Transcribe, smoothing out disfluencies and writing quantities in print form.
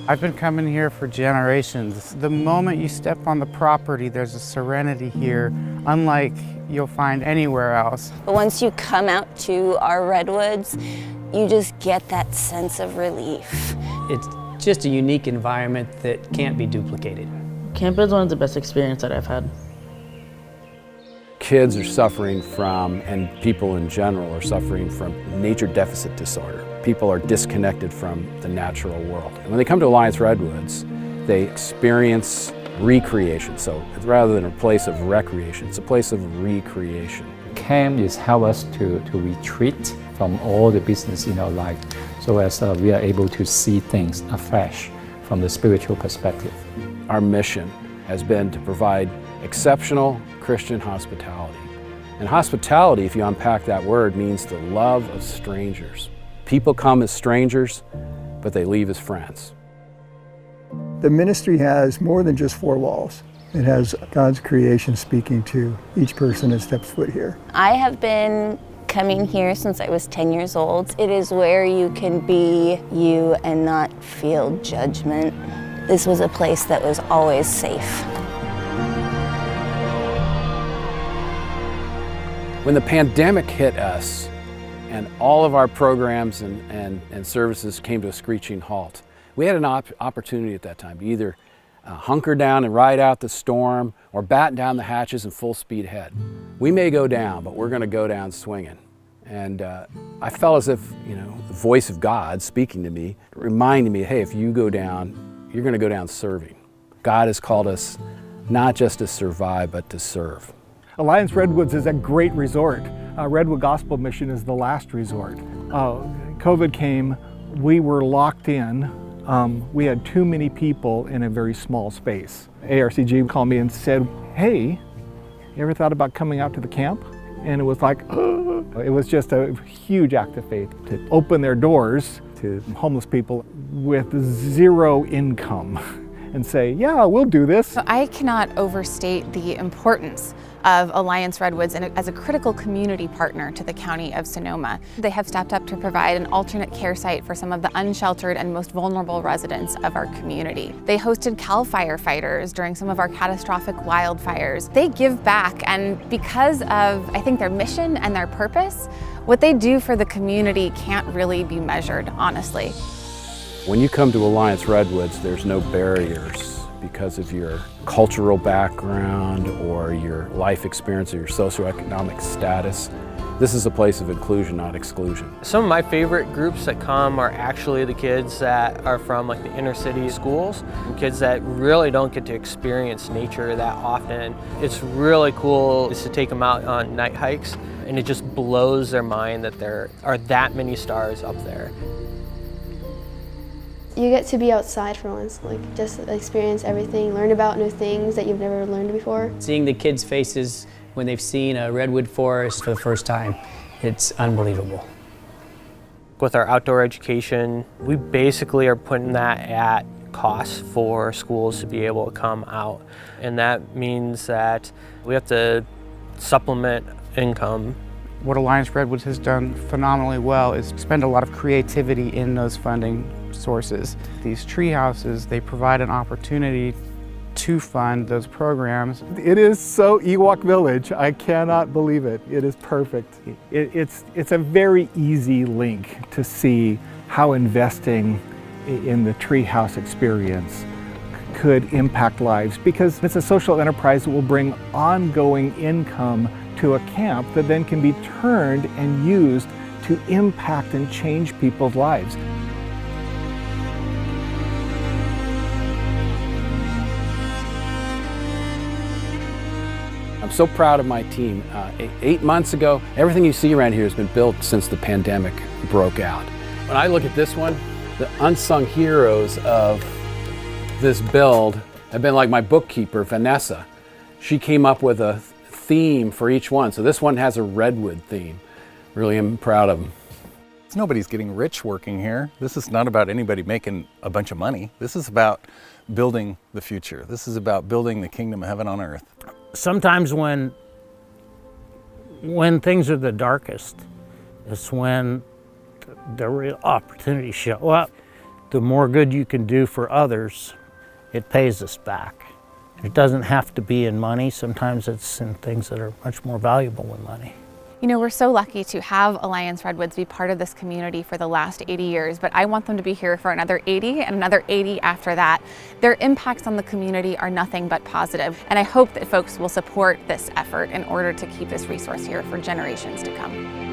I've been coming here for generations. The moment you step on the property, there's a serenity here, unlike you'll find anywhere else. But once you come out to our redwoods, you just get that sense of relief. It's just a unique environment that can't be duplicated. Camp is one of the best experiences that I've had. Kids are suffering from, and people in general are suffering from nature deficit disorder. People are disconnected from the natural world. And when they come to Alliance Redwoods, they experience recreation. So rather than a place of recreation, it's a place of recreation. Camp is help us to retreat from all the business in our life, so as we are able to see things afresh from the spiritual perspective. Our mission has been to provide exceptional Christian hospitality. And hospitality, if you unpack that word, means the love of strangers. People come as strangers, but they leave as friends. The ministry has more than just four walls. It has God's creation speaking to each person that steps foot here. I have been coming here since I was 10 years old. It is where you can be you and not feel judgment. This was a place that was always safe. When the pandemic hit us and all of our programs and services came to a screeching halt, we had an opportunity at that time to either hunker down and ride out the storm or batten down the hatches and full speed ahead. We may go down, but we're going to go down swinging. And I felt as if, the voice of God speaking to me, reminding me, hey, if you go down, you're going to go down serving. God has called us not just to survive, but to serve. Alliance Redwoods is a great resort. Redwood Gospel Mission is the last resort. COVID came, we were locked in. We had too many people in a very small space. ARCG called me and said, hey, you ever thought about coming out to the camp? And it was like, it was just a huge act of faith to open their doors to homeless people with zero income and say, yeah, we'll do this. So I cannot overstate the importance of Alliance Redwoods as a critical community partner to the County of Sonoma. They have stepped up to provide an alternate care site for some of the unsheltered and most vulnerable residents of our community. They hosted CAL firefighters during some of our catastrophic wildfires. They give back, and because of, I think, their mission and their purpose, what they do for the community can't really be measured, honestly. When you come to Alliance Redwoods, there's no barriers because of your cultural background or your life experience or your socioeconomic status. This is a place of inclusion, not exclusion. Some of my favorite groups that come are actually the kids that are from like the inner city schools, kids that really don't get to experience nature that often. It's really cool to take them out on night hikes, and it just blows their mind that there are that many stars up there. You get to be outside for once, just experience everything, learn about new things that you've never learned before. Seeing the kids' faces when they've seen a redwood forest for the first time, it's unbelievable. With our outdoor education, we basically are putting that at cost for schools to be able to come out. And that means that we have to supplement income. What Alliance Redwoods has done phenomenally well is spend a lot of creativity in those funding sources. These treehouses, they provide an opportunity to fund those programs. It is so Ewok Village. I cannot believe it. It is perfect. It's a very easy link to see how investing in the treehouse experience could impact lives, because it's a social enterprise that will bring ongoing income to a camp that then can be turned and used to impact and change people's lives. I'm so proud of my team. 8 months ago, everything you see around here has been built since the pandemic broke out. When I look at this one, the unsung heroes of this build have been like my bookkeeper, Vanessa. She came up with a theme for each one. So this one has a redwood theme. Really am proud of them. Nobody's getting rich working here. This is not about anybody making a bunch of money. This is about building the future. This is about building the kingdom of heaven on earth. Sometimes when things are the darkest, it's when the real opportunities show up the more good you can do for others, it pays us back. It doesn't have to be in money. Sometimes it's in things that are much more valuable than money. You know, we're so lucky to have Alliance Redwoods be part of this community for the last 80 years, but I want them to be here for another 80 and another 80 after that. Their impacts on the community are nothing but positive, and I hope that folks will support this effort in order to keep this resource here for generations to come.